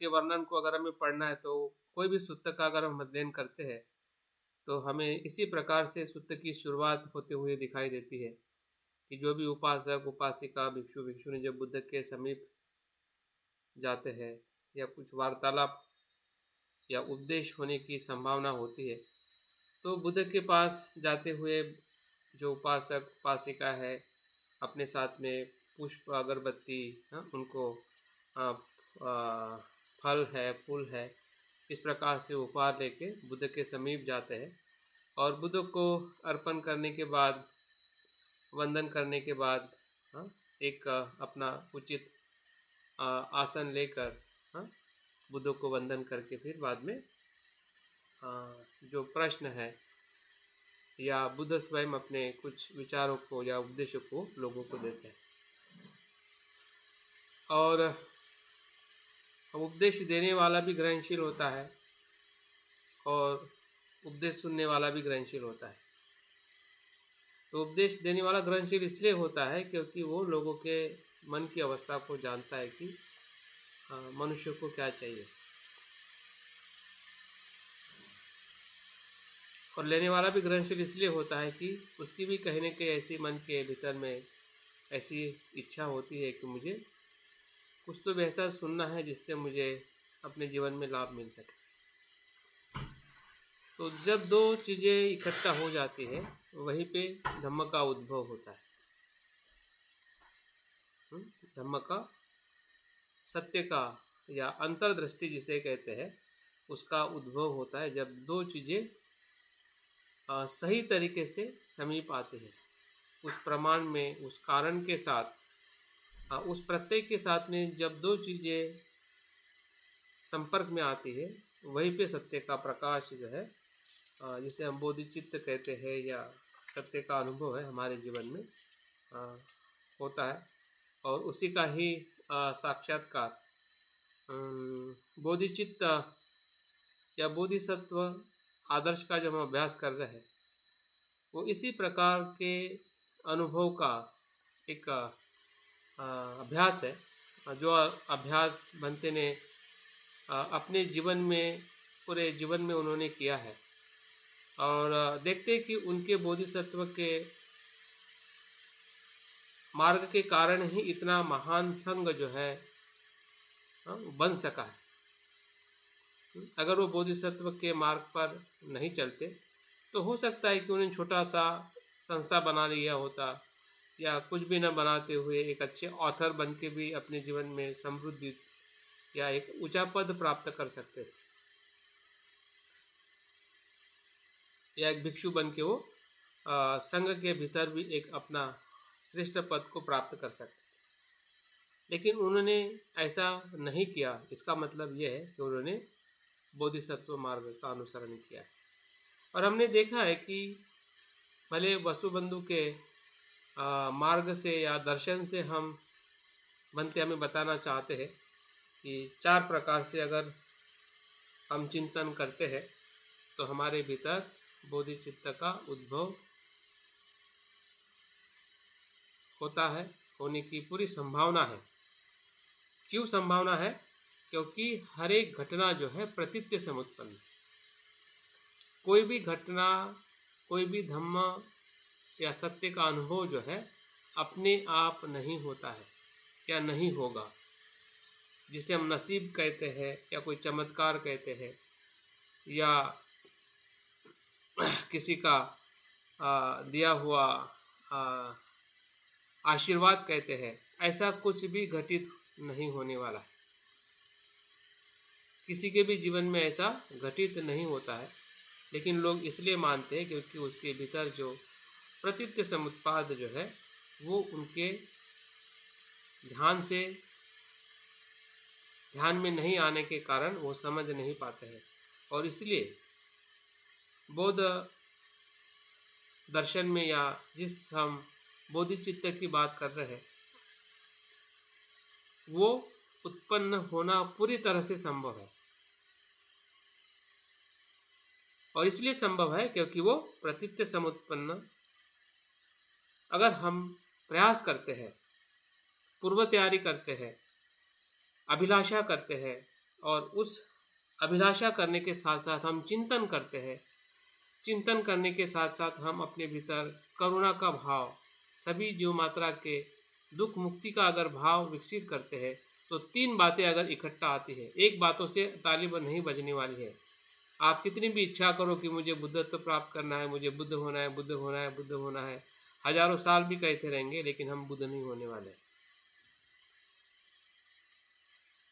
के वर्णन को अगर हमें पढ़ना है तो कोई भी सूत्र का अगर हम अध्ययन करते हैं तो हमें इसी प्रकार से सूत्र की शुरुआत होते हुए दिखाई देती है कि जो भी उपासक उपासिका भिक्षु भिक्षुणी जब बुद्ध के समीप जाते हैं या कुछ वार्तालाप या उपदेश होने की संभावना होती है तो बुद्ध के पास जाते हुए जो उपासक उपासिका है अपने साथ में पुष्प अगरबत्ती, हाँ, उनको आ, आ, फल है फूल है इस प्रकार से उपहार लेके बुद्ध के समीप जाते हैं और बुद्ध को अर्पण करने के बाद वंदन करने के बाद, हाँ, एक अपना उचित आसन लेकर, हाँ, बुद्ध को वंदन करके फिर बाद में जो प्रश्न है या बुद्ध स्वयं अपने कुछ विचारों को या उपदेशों को लोगों को देते हैं। और उपदेश देने वाला भी ग्रहणशील होता है और उपदेश सुनने वाला भी ग्रहणशील होता है। तो उपदेश देने वाला ग्रहणशील इसलिए होता है क्योंकि वो लोगों के मन की अवस्था को जानता है कि मनुष्य को क्या चाहिए, और लेने वाला भी ग्रहणशील इसलिए होता है कि उसकी भी कहीं न कहीं ऐसी मन के भीतर में ऐसी इच्छा होती है कि मुझे कुछ तो वैसा सुनना है जिससे मुझे अपने जीवन में लाभ मिल सके। तो जब दो चीज़ें इकट्ठा हो जाती है वहीं पे धम्म का उद्भव होता है। धम्म का, सत्य का या अंतर्दृष्टि जिसे कहते हैं, उसका उद्भव होता है जब दो चीज़ें सही तरीके से समीप आती है। उस प्रमाण में, उस कारण के साथ, उस प्रत्यय के साथ में जब दो चीज़ें संपर्क में आती है वहीं पे सत्य का प्रकाश जो है, जिसे हम बोधिचित्त कहते हैं या सत्य का अनुभव है हमारे जीवन में होता है। और उसी का ही साक्षात्कार बोधिचित्त या बोधिसत्व आदर्श का जो हम अभ्यास कर रहे हैं वो इसी प्रकार के अनुभव का एक अभ्यास है, जो अभ्यास भंते ने अपने जीवन में, पूरे जीवन में उन्होंने किया है। और देखते हैं कि उनके बोधिसत्व के मार्ग के कारण ही इतना महान संघ जो है बन सका है। अगर वो बोधिसत्व के मार्ग पर नहीं चलते तो हो सकता है कि उन्हें छोटा सा संस्था बना लिया होता या कुछ भी न बनाते हुए एक अच्छे ऑथर बन के भी अपने जीवन में समृद्धि या एक ऊंचा पद प्राप्त कर सकते थे, या एक भिक्षु बन के वो संघ के भीतर भी एक अपना श्रेष्ठ पद को प्राप्त कर सकते। लेकिन उन्होंने ऐसा नहीं किया। इसका मतलब यह है कि उन्होंने बोधिसत्व मार्ग का अनुसरण किया है। और हमने देखा है कि भले वसुबंधु के मार्ग से या दर्शन से हम बनते हमें बताना चाहते हैं कि 4 प्रकार से अगर हम चिंतन करते हैं तो हमारे भीतर बोधिचित्त का उद्भव होता है, होने की पूरी संभावना है। क्यों संभावना है? क्योंकि हर एक घटना जो है प्रतीत्य से उत्पन्न। कोई भी घटना, कोई भी धम्म या सत्य का अनुभव जो है अपने आप नहीं होता है या नहीं होगा, जिसे हम नसीब कहते हैं या कोई चमत्कार कहते हैं या किसी का दिया हुआ आशीर्वाद कहते हैं। ऐसा कुछ भी घटित नहीं होने वाला है। किसी के भी जीवन में ऐसा घटित नहीं होता है, लेकिन लोग इसलिए मानते हैं क्योंकि उसके भीतर जो प्रतीत्य समुत्पाद जो है वो उनके ध्यान में नहीं आने के कारण वो समझ नहीं पाते हैं। और इसलिए बौद्ध दर्शन में या जिस हम बोधिचित्त की बात कर रहे हैं वो उत्पन्न होना पूरी तरह से संभव है। और इसलिए संभव है क्योंकि वो प्रतीत्य समुत्पन्न, अगर हम प्रयास करते हैं, पूर्व तैयारी करते हैं, अभिलाषा करते हैं, और उस अभिलाषा करने के साथ साथ हम चिंतन करते हैं। चिंतन करने के साथ साथ हम अपने भीतर करुणा का भाव, सभी जीव मात्रा के दुख मुक्ति का अगर भाव विकसित करते हैं तो तीन बातें अगर इकट्ठा आती है, एक बातों से ताली नहीं बजने वाली है। आप कितनी भी इच्छा करो कि मुझे बुद्धत्व प्राप्त करना है, मुझे बुद्ध होना है, बुद्ध होना है, बुद्ध होना है, हजारों साल भी कहते रहेंगे लेकिन हम बुद्ध नहीं होने वाले।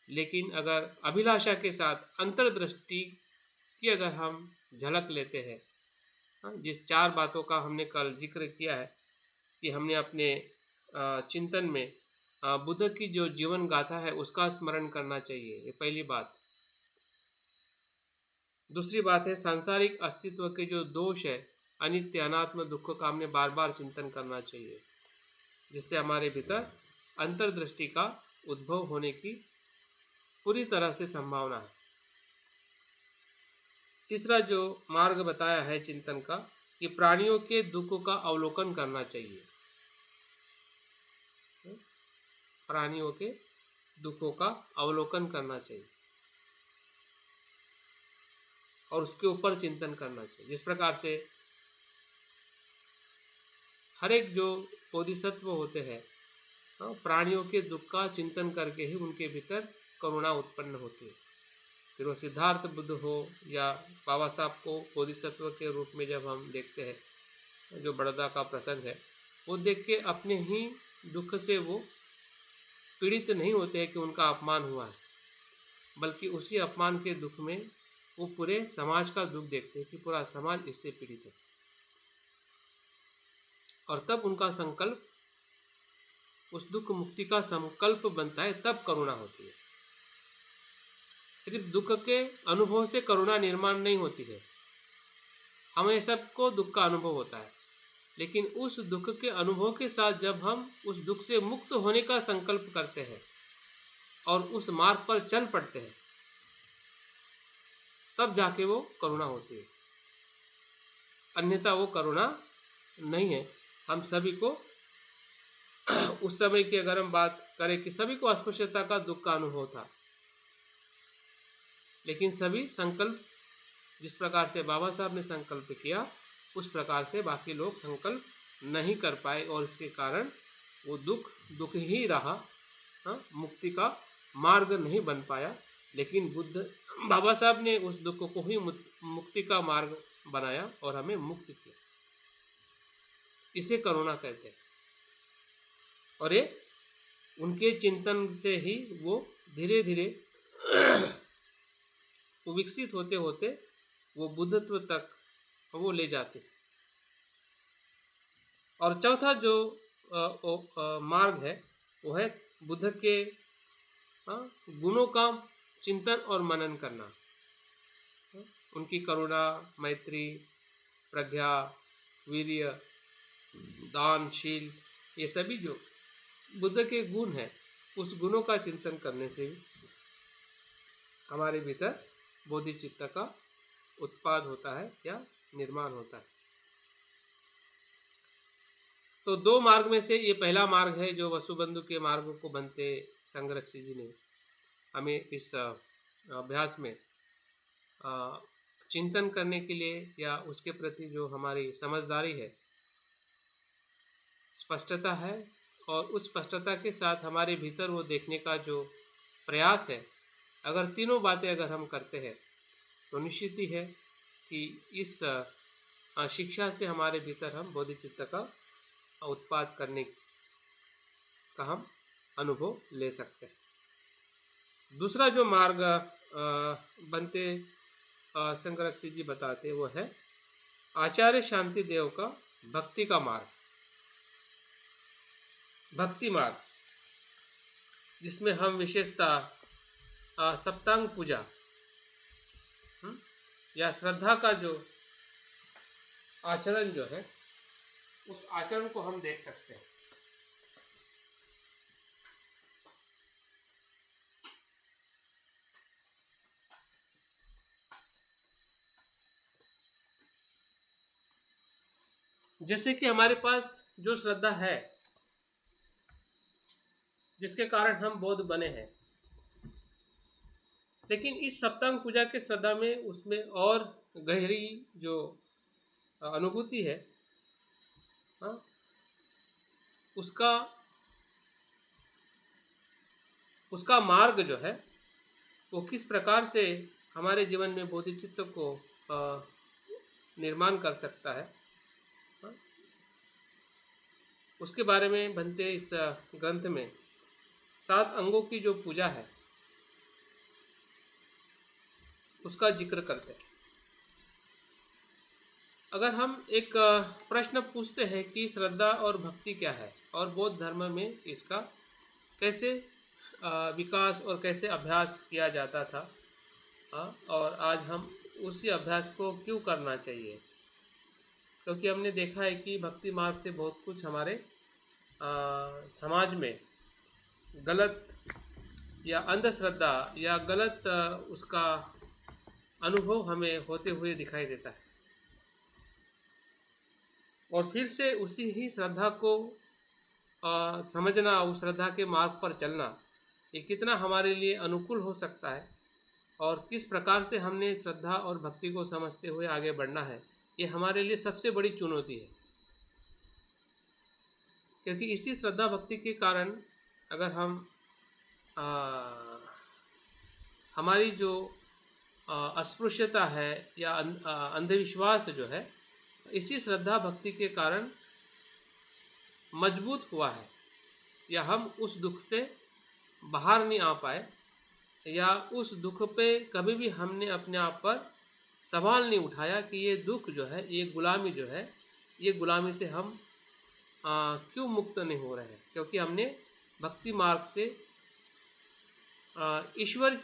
लेकिन अगर अभिलाषा के साथ अंतर्दृष्टि की अगर हम झलक लेते हैं, जिस चार बातों का हमने कल जिक्र किया है कि हमने अपने चिंतन में बुद्ध की जो जीवन गाथा है उसका स्मरण करना चाहिए, ये पहली बात। दूसरी बात है सांसारिक अस्तित्व के जो दोष है, अनित्य अनात्म दुख का हमने बार बार चिंतन करना चाहिए, जिससे हमारे भीतर अंतर्दृष्टि का उद्भव होने की पूरी तरह से संभावना है। तीसरा जो मार्ग बताया है चिंतन का कि प्राणियों के दुखों का अवलोकन करना चाहिए, प्राणियों के दुखों का अवलोकन करना चाहिए और उसके ऊपर चिंतन करना चाहिए। जिस प्रकार से हर एक जो बोधिसत्व होते हैं, प्राणियों के दुख का चिंतन करके ही उनके भीतर करुणा उत्पन्न होती है। फिर वो सिद्धार्थ बुद्ध हो या बाबा साहब को बोधिसत्व के रूप में जब हम देखते हैं, जो बड़ौदा का प्रसंग है, वो देख के अपने ही दुख से वो पीड़ित नहीं होते हैं कि उनका अपमान हुआ है, बल्कि उसी अपमान के दुख में वो पूरे समाज का दुख देखते हैं कि पूरा समाज इससे पीड़ित है। और तब उनका संकल्प, उस दुख मुक्ति का संकल्प बनता है, तब करुणा होती है। सिर्फ दुख के अनुभव से करुणा निर्माण नहीं होती है, हमें सबको दुख का अनुभव होता है, लेकिन उस दुख के अनुभव के साथ जब हम उस दुख से मुक्त होने का संकल्प करते हैं और उस मार्ग पर चल पड़ते हैं, तब जाके वो करुणा होती है, अन्यथा वो करुणा नहीं है। हम सभी को उस समय की अगर हम बात करें कि सभी को अस्पृश्यता का दुख का अनुभव था, लेकिन सभी संकल्प जिस प्रकार से बाबा साहब ने संकल्प किया उस प्रकार से बाकी लोग संकल्प नहीं कर पाए और इसके कारण वो दुख ही रहा, मुक्ति का मार्ग नहीं बन पाया। लेकिन बुद्ध बाबा साहब ने उस दुख को ही मुक्ति का मार्ग बनाया और हमें मुक्त किया, इसे करुणा कहते हैं। और ये उनके चिंतन से ही वो धीरे धीरे विकसित होते होते वो बुद्धत्व तक वो ले जाते। और चौथा जो मार्ग है वो है बुद्ध के गुणों का चिंतन और मनन करना। उनकी करुणा, मैत्री, प्रज्ञा, वीर्य, दान, शील, ये सभी जो बुद्ध के गुण हैं, उस गुणों का चिंतन करने से भी हमारे भीतर बोधिचित्त का उत्पाद होता है या निर्माण होता है। तो दो मार्ग में से ये पहला मार्ग है जो वसुबंधु के मार्ग को बनते संगरक्षी जी ने हमें इस अभ्यास में चिंतन करने के लिए या उसके प्रति जो हमारी समझदारी है, स्पष्टता है, और उस स्पष्टता के साथ हमारे भीतर वो देखने का जो प्रयास है, अगर तीनों बातें अगर हम करते हैं तो निश्चित ही है कि इस शिक्षा से हमारे भीतर हम बोधिचित्त का उत्पाद करने का हम अनुभव ले सकते हैं। दूसरा जो मार्ग बनते संगरक्षी जी बताते वो है आचार्य शांति देव का भक्ति का मार्ग, भक्ति मार्ग, जिसमें हम विशेषतः सप्तांग पूजा या श्रद्धा का जो आचरण जो है उस आचरण को हम देख सकते हैं। जैसे कि हमारे पास जो श्रद्धा है जिसके कारण हम बौद्ध बने हैं, लेकिन इस सप्तांग पूजा के श्रद्धा में उसमें और गहरी जो अनुभूति है, हाँ, उसका उसका मार्ग जो है वो किस प्रकार से हमारे जीवन में बोधिचित्त को निर्माण कर सकता है, हाँ, उसके बारे में बनते इस ग्रंथ में 7 अंगों की जो पूजा है उसका जिक्र करते हैं। अगर हम एक प्रश्न पूछते हैं कि श्रद्धा और भक्ति क्या है और बौद्ध धर्म में इसका कैसे विकास और कैसे अभ्यास किया जाता था, और आज हम उसी अभ्यास को क्यों करना चाहिए, क्योंकि हमने देखा है कि भक्ति मार्ग से बहुत कुछ हमारे समाज में गलत या अंधश्रद्धा या गलत उसका अनुभव हमें होते हुए दिखाई देता है। और फिर से उसी ही श्रद्धा को समझना, उस श्रद्धा के मार्ग पर चलना, ये कितना हमारे लिए अनुकूल हो सकता है और किस प्रकार से हमने श्रद्धा और भक्ति को समझते हुए आगे बढ़ना है, ये हमारे लिए सबसे बड़ी चुनौती है। क्योंकि इसी श्रद्धा भक्ति के कारण अगर हम हमारी जो अस्पृश्यता है या अंधविश्वास जो है, इसी श्रद्धा भक्ति के कारण मजबूत हुआ है, या हम उस दुख से बाहर नहीं आ पाए, या उस दुख पे कभी भी हमने अपने आप पर सवाल नहीं उठाया कि ये दुख जो है, ये गुलामी जो है, ये गुलामी से हम क्यों मुक्त नहीं हो रहे हैं, क्योंकि हमने भक्ति मार्ग से ईश्वर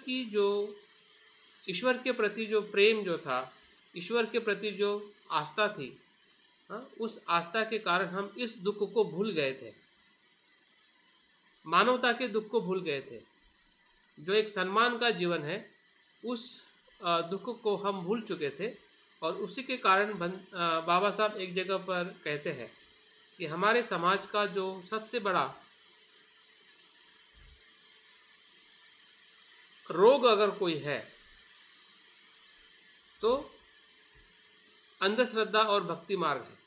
के प्रति जो प्रेम जो था, ईश्वर के प्रति जो आस्था थी, उस आस्था के कारण हम इस दुख को भूल गए थे, मानवता के दुख को भूल गए थे। जो एक सम्मान का जीवन है, उस दुख को हम भूल चुके थे। और उसी के कारण बाबा साहब एक जगह पर कहते हैं कि हमारे समाज का जो सबसे बड़ा रोग अगर कोई है तो अंधश्रद्धा और भक्ति मार्ग है।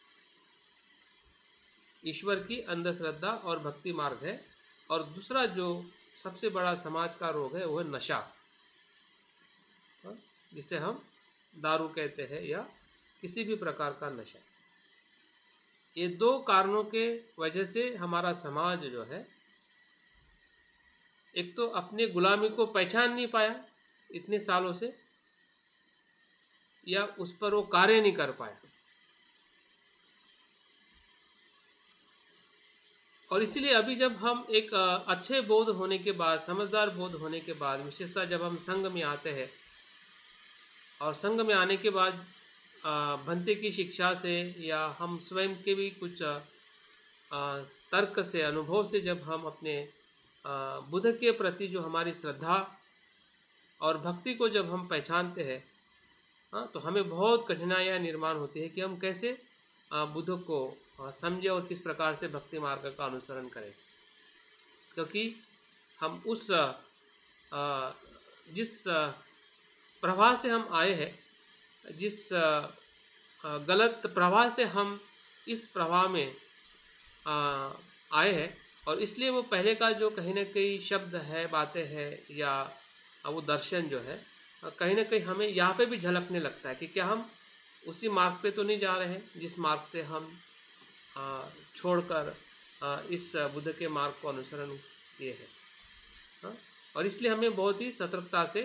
ईश्वर की अंधश्रद्धा और भक्ति मार्ग है। और दूसरा जो सबसे बड़ा समाज का रोग है वो है नशा, जिसे हम दारू कहते हैं या किसी भी प्रकार का नशा। ये 2 कारणों के वजह से हमारा समाज जो है, एक तो अपने गुलामी को पहचान नहीं पाया इतने सालों से, या उस पर वो कार्य नहीं कर पाया। और इसलिए अभी जब हम एक अच्छे बोध होने के बाद, समझदार बोध होने के बाद, विशेषतः जब हम संघ में आते हैं और संघ में आने के बाद भंते की शिक्षा से या हम स्वयं के भी कुछ तर्क से, अनुभव से, जब हम अपने बुद्ध के प्रति जो हमारी श्रद्धा और भक्ति को जब हम पहचानते हैं, तो हमें बहुत कठिनाइयाँ निर्माण होती है कि हम कैसे बुद्ध को समझे और किस प्रकार से भक्ति मार्ग का अनुसरण करें। क्योंकि हम उस जिस प्रवाह से हम आए हैं, जिस गलत प्रवाह से हम इस प्रवाह में आए हैं, और इसलिए वो पहले का जो कहीं ना कहीं शब्द है, बातें हैं, या वो दर्शन जो है, कहीं ना कहीं हमें यहाँ पे भी झलकने लगता है कि क्या हम उसी मार्ग पे तो नहीं जा रहे हैं जिस मार्ग से हम छोड़कर इस बुद्ध के मार्ग को अनुसरण किए हैं। और इसलिए हमें बहुत ही सतर्कता से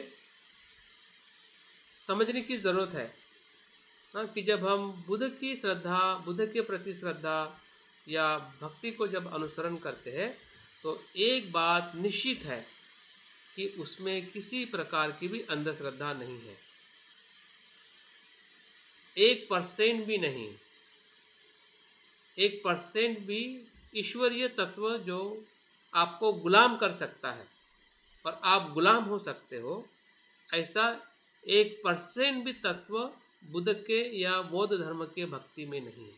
समझने की ज़रूरत है कि जब हम बुद्ध की श्रद्धा, बुद्ध के प्रति श्रद्धा या भक्ति को जब अनुसरण करते हैं, तो एक बात निश्चित है कि उसमें किसी प्रकार की भी अंधश्रद्धा नहीं है, 1% भी नहीं, 1% भी ईश्वरीय तत्व जो आपको गुलाम कर सकता है और आप गुलाम हो सकते हो, ऐसा 1% भी तत्व बुद्ध के या बौद्ध धर्म के भक्ति में नहीं है।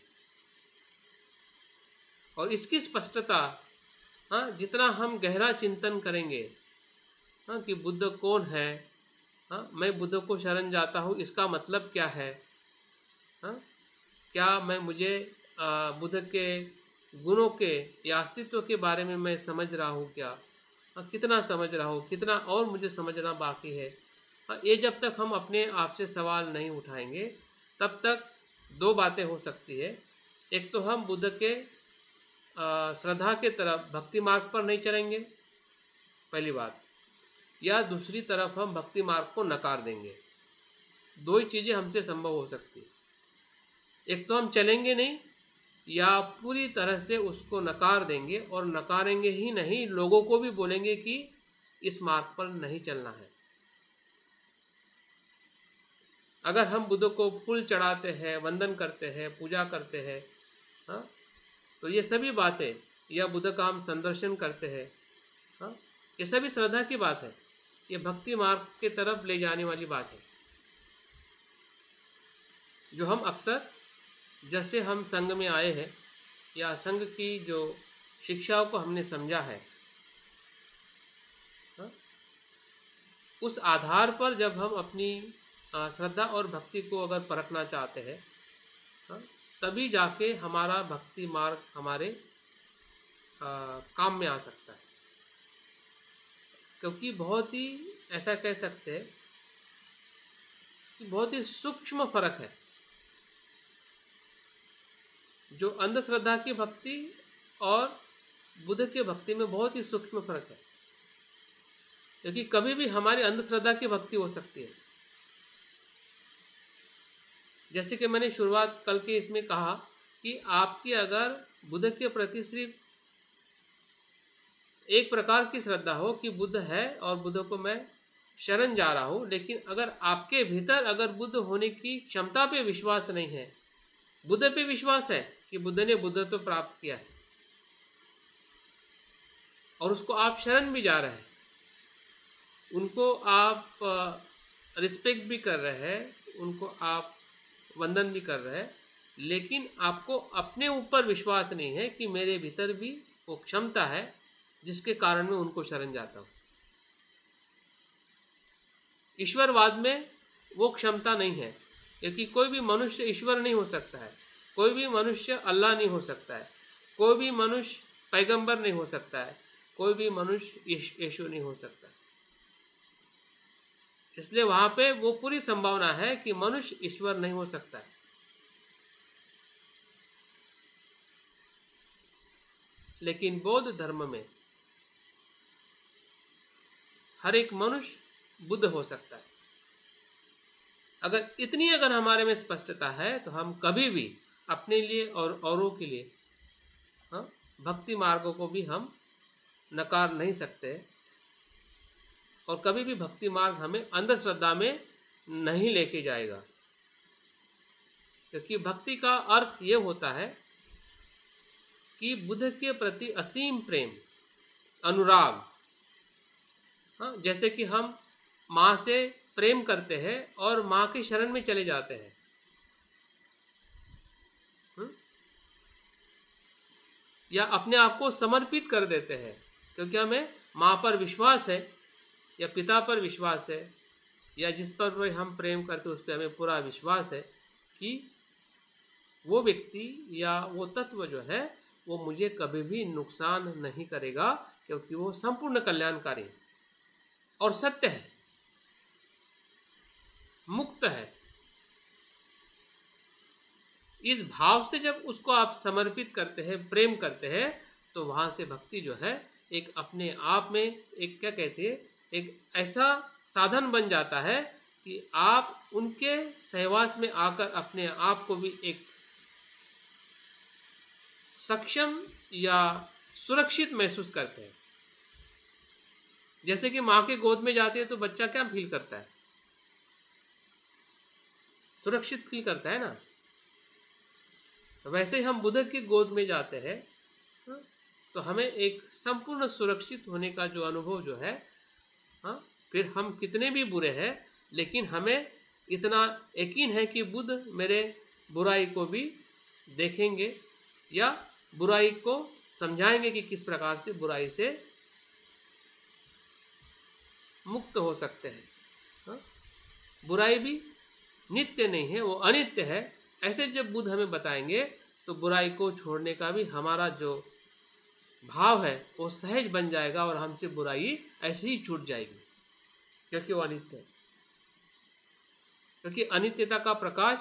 और इसकी स्पष्टता जितना हम गहरा चिंतन करेंगे कि बुद्ध कौन है, हाँ, मैं बुद्ध को शरण जाता हूँ, इसका मतलब क्या है? हाँ, क्या मुझे बुद्ध के गुणों के या अस्तित्व के बारे में मैं समझ रहा हूँ क्या? हाँ, कितना समझ रहा हूँ, कितना और मुझे समझना बाकी है? हाँ, ये जब तक हम अपने आप से सवाल नहीं उठाएंगे, तब तक दो बातें हो सकती है। एक तो हम बुद्ध के श्रद्धा के तरफ भक्ति मार्ग पर नहीं चलेंगे, पहली बात, या दूसरी तरफ हम भक्ति मार्ग को नकार देंगे। दो ही चीज़ें हमसे संभव हो सकती है। एक तो हम चलेंगे नहीं, या पूरी तरह से उसको नकार देंगे, और नकारेंगे ही नहीं, लोगों को भी बोलेंगे कि इस मार्ग पर नहीं चलना है। अगर हम बुद्ध को फूल चढ़ाते हैं, वंदन करते हैं, पूजा करते हैं, हाँ, तो ये सभी बातें, या बुद्ध का हम संदर्शन करते हैं, हाँ, ये सभी श्रद्धा की बात है। ये भक्ति मार्ग के तरफ ले जाने वाली बात है, जो हम अक्सर, जैसे हम संघ में आए हैं या संघ की जो शिक्षाओं को हमने समझा है, हाँ, उस आधार पर जब हम अपनी श्रद्धा और भक्ति को अगर परखना चाहते हैं, हाँ, तभी जाके हमारा भक्ति मार्ग हमारे काम में आ सकता है। क्योंकि बहुत ही, ऐसा कह सकते हैं कि बहुत ही सूक्ष्म फर्क है जो अंधश्रद्धा की भक्ति और बुद्ध के भक्ति में, बहुत ही सूक्ष्म फर्क है। क्योंकि कभी भी हमारी अंधश्रद्धा की भक्ति हो सकती है। जैसे कि मैंने शुरुआत कल के इसमें कहा कि आपकी अगर बुद्ध के प्रति सिर्फ एक प्रकार की श्रद्धा हो कि बुद्ध है और बुद्ध को मैं शरण जा रहा हूँ, लेकिन अगर आपके भीतर अगर बुद्ध होने की क्षमता पे विश्वास नहीं है, बुद्ध पे विश्वास है कि बुद्ध ने बुद्धत्व प्राप्त किया है और उसको आप शरण भी जा रहे हैं, उनको आप रिस्पेक्ट भी कर रहे हैं, उनको आप वंदन भी कर रहे हैं, लेकिन आपको अपने ऊपर विश्वास नहीं है कि मेरे भीतर भी वो क्षमता है जिसके कारण मैं उनको शरण जाता हूँ। ईश्वरवाद में वो क्षमता नहीं है, क्योंकि कोई भी मनुष्य ईश्वर नहीं हो सकता है, कोई भी मनुष्य अल्लाह नहीं हो सकता है, कोई भी मनुष्य पैगंबर नहीं हो सकता है, कोई भी मनुष्य यीशु नहीं हो सकता। इसलिए वहाँ पे वो पूरी संभावना है कि मनुष्य ईश्वर नहीं हो सकता है। लेकिन बौद्ध धर्म में हर एक मनुष्य बुद्ध हो सकता है। अगर हमारे में स्पष्टता है तो हम कभी भी अपने लिए और औरों के लिए, हाँ, भक्ति मार्गों को भी हम नकार नहीं सकते, और कभी भी भक्ति मार्ग हमें अंधश्रद्धा में नहीं लेके जाएगा। क्योंकि भक्ति का अर्थ ये होता है कि बुद्ध के प्रति असीम प्रेम, अनुराग, हाँ, जैसे कि हम माँ से प्रेम करते हैं और माँ के शरण में चले जाते हैं, या अपने आप को समर्पित कर देते हैं, क्योंकि हमें माँ पर विश्वास है या पिता पर विश्वास है, या जिस पर हम प्रेम करते हैं उस पर हमें पूरा विश्वास है कि वो व्यक्ति या वो तत्व जो है वो मुझे कभी भी नुकसान नहीं करेगा, क्योंकि वो संपूर्ण कल्याणकारी और सत्य है, मुक्त है। इस भाव से जब उसको आप समर्पित करते हैं, प्रेम करते हैं, तो वहाँ से भक्ति जो है एक अपने आप में एक, क्या कहते हैं, एक ऐसा साधन बन जाता है कि आप उनके सहवास में आकर अपने आप को भी एक सक्षम या सुरक्षित महसूस करते हैं। जैसे कि माँ के गोद में जाते हैं तो बच्चा क्या फील करता है? सुरक्षित फील करता है ना। वैसे हम बुद्ध की गोद में जाते हैं तो हमें एक संपूर्ण सुरक्षित होने का जो अनुभव जो है, हाँ, फिर हम कितने भी बुरे हैं लेकिन हमें इतना यकीन है कि बुद्ध मेरे बुराई को भी देखेंगे या बुराई को समझाएंगे कि किस प्रकार से बुराई से मुक्त हो सकते हैं, हाँ? बुराई भी नित्य नहीं है, वो अनित्य है। ऐसे जब बुद्ध हमें बताएंगे तो बुराई को छोड़ने का भी हमारा जो भाव है वो सहज बन जाएगा और हमसे बुराई ऐसे ही छूट जाएगी, क्योंकि वो अनित्य है। क्योंकि अनित्यता का प्रकाश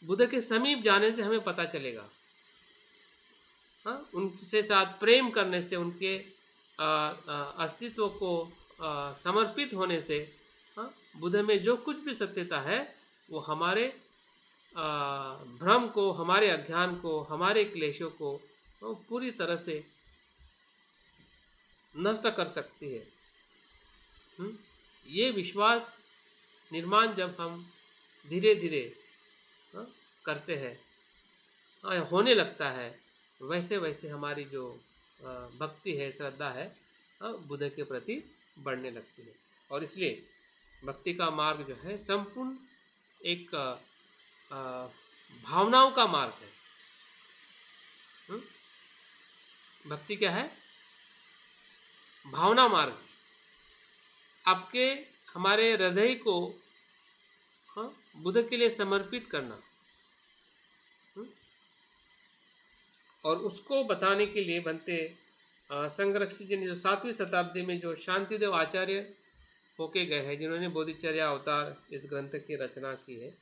बुद्ध के समीप जाने से हमें पता चलेगा। हाँ, उनसे साथ प्रेम करने से, उनके अस्तित्व को समर्पित होने से, हाँ, बुद्ध में जो कुछ भी सत्यता है वो हमारे भ्रम को, हमारे अज्ञान को, हमारे क्लेशों को पूरी तरह से नष्ट कर सकती है। ये विश्वास निर्माण जब हम धीरे धीरे करते हैं, होने लगता है, वैसे वैसे हमारी जो भक्ति है, श्रद्धा है, बुद्ध के प्रति बढ़ने लगती है। और इसलिए भक्ति का मार्ग जो है संपूर्ण एक भावनाओं का मार्ग है। भक्ति क्या है? भावना मार्ग। आपके हमारे हृदय को बुद्ध के लिए समर्पित करना, और उसको बताने के लिए बनते संरक्षित जी ने जो 7वीं शताब्दी में जो शांतिदेव आचार्य होके गए हैं, जिन्होंने बोधिचर्या अवतार इस ग्रंथ की रचना की है,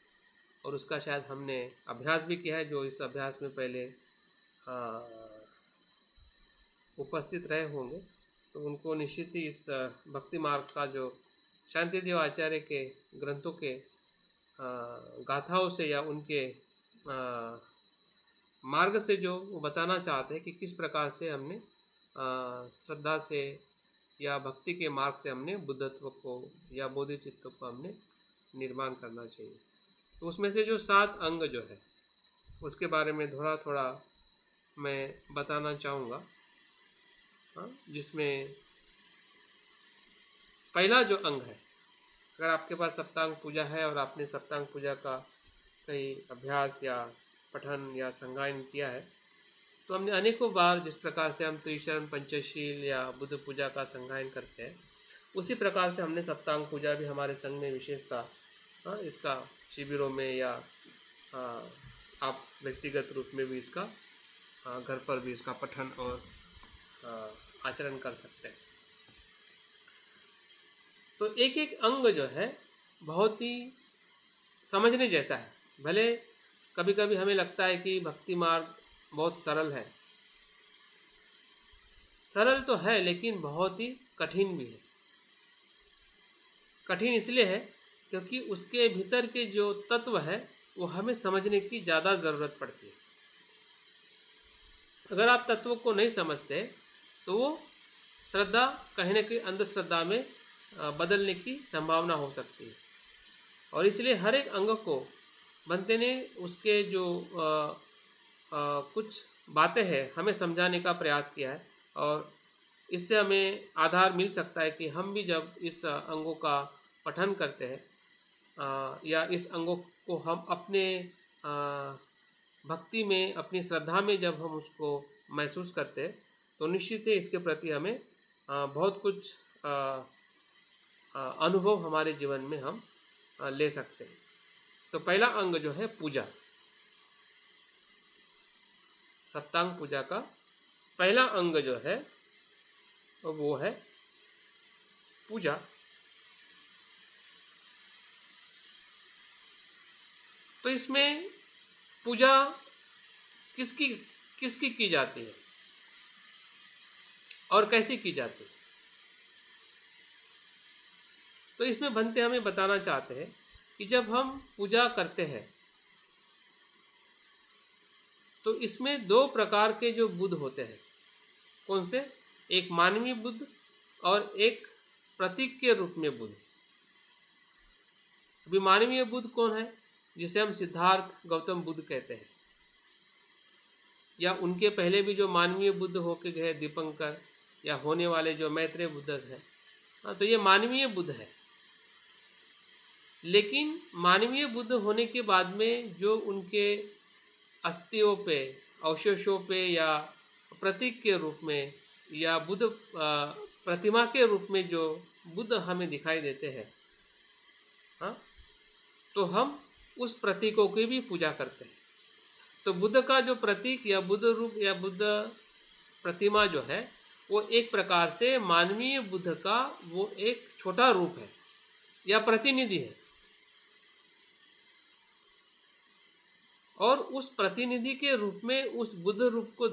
और उसका शायद हमने अभ्यास भी किया है, जो इस अभ्यास में पहले उपस्थित रहे होंगे, तो उनको निश्चित ही इस भक्ति मार्ग का जो शांतिदेव आचार्य के ग्रंथों के गाथाओं से या उनके मार्ग से जो वो बताना चाहते हैं कि किस प्रकार से हमने श्रद्धा से या भक्ति के मार्ग से हमने बुद्धत्व को या बोधिचित्व को हमने निर्माण करना चाहिए। तो उसमें से जो 7 अंग जो है उसके बारे में थोड़ा थोड़ा मैं बताना चाहूँगा, जिसमें पहला जो अंग है, अगर आपके पास सप्तांग पूजा है और आपने सप्तांग पूजा का कहीं अभ्यास या पठन या संगायन किया है, तो हमने अनेकों बार जिस प्रकार से हम त्रिशरण पंचशील या बुद्ध पूजा का संगायन करते हैं, उसी प्रकार से हमने सप्तांग पूजा भी हमारे संघ में विशेषता इसका शिविरों में या आप व्यक्तिगत रूप में भी इसका घर पर भी इसका पठन और आचरण कर सकते हैं। तो एक एक अंग जो है बहुत ही समझने जैसा है। भले कभी कभी हमें लगता है कि भक्ति मार्ग बहुत सरल है, सरल तो है लेकिन बहुत ही कठिन भी है। कठिन इसलिए है क्योंकि उसके भीतर के जो तत्व है वो हमें समझने की ज़्यादा ज़रूरत पड़ती है। अगर आप तत्वों को नहीं समझते तो वो श्रद्धा कहीं न कहीं अंधश्रद्धा में बदलने की संभावना हो सकती है। और इसलिए हर एक अंग को बनते ने उसके जो कुछ बातें हैं हमें समझाने का प्रयास किया है, और इससे हमें आधार मिल सकता है कि हम भी जब इस अंगों का पठन करते हैं या इस अंगों को हम अपने भक्ति में, अपनी श्रद्धा में जब हम उसको महसूस करते हैं, तो निश्चित ही इसके प्रति हमें बहुत कुछ अनुभव हमारे जीवन में हम ले सकते हैं। तो पहला अंग जो है पूजा, सप्तांग पूजा का पहला अंग जो है वो है पूजा। तो इसमें पूजा किसकी किसकी की जाती है और कैसे की जाती है? तो इसमें बनते हमें बताना चाहते हैं कि जब हम पूजा करते हैं तो इसमें 2 प्रकार के जो बुद्ध होते हैं। कौन से? एक मानवीय बुद्ध और एक प्रतीक के रूप में बुद्ध। अभी मानवीय बुद्ध कौन है? जिसे हम सिद्धार्थ गौतम बुद्ध कहते हैं, या उनके पहले भी जो मानवीय बुद्ध होके गए दीपंकर, या होने वाले जो मैत्रेय बुद्ध हैं। तो ये मानवीय बुद्ध है। लेकिन मानवीय बुद्ध होने के बाद में जो उनके अस्थियों पे, अवशेषों पे, या प्रतीक के रूप में या बुद्ध प्रतिमा के रूप में जो बुद्ध हमें दिखाई देते हैं, हाँ, तो हम उस प्रतीकों की भी पूजा करते हैं। तो बुद्ध का जो प्रतीक या बुद्ध रूप या बुद्ध प्रतिमा जो है, वो एक प्रकार से मानवीय बुद्ध का वो एक छोटा रूप है या प्रतिनिधि है। और उस प्रतिनिधि के रूप में उस बुद्ध रूप को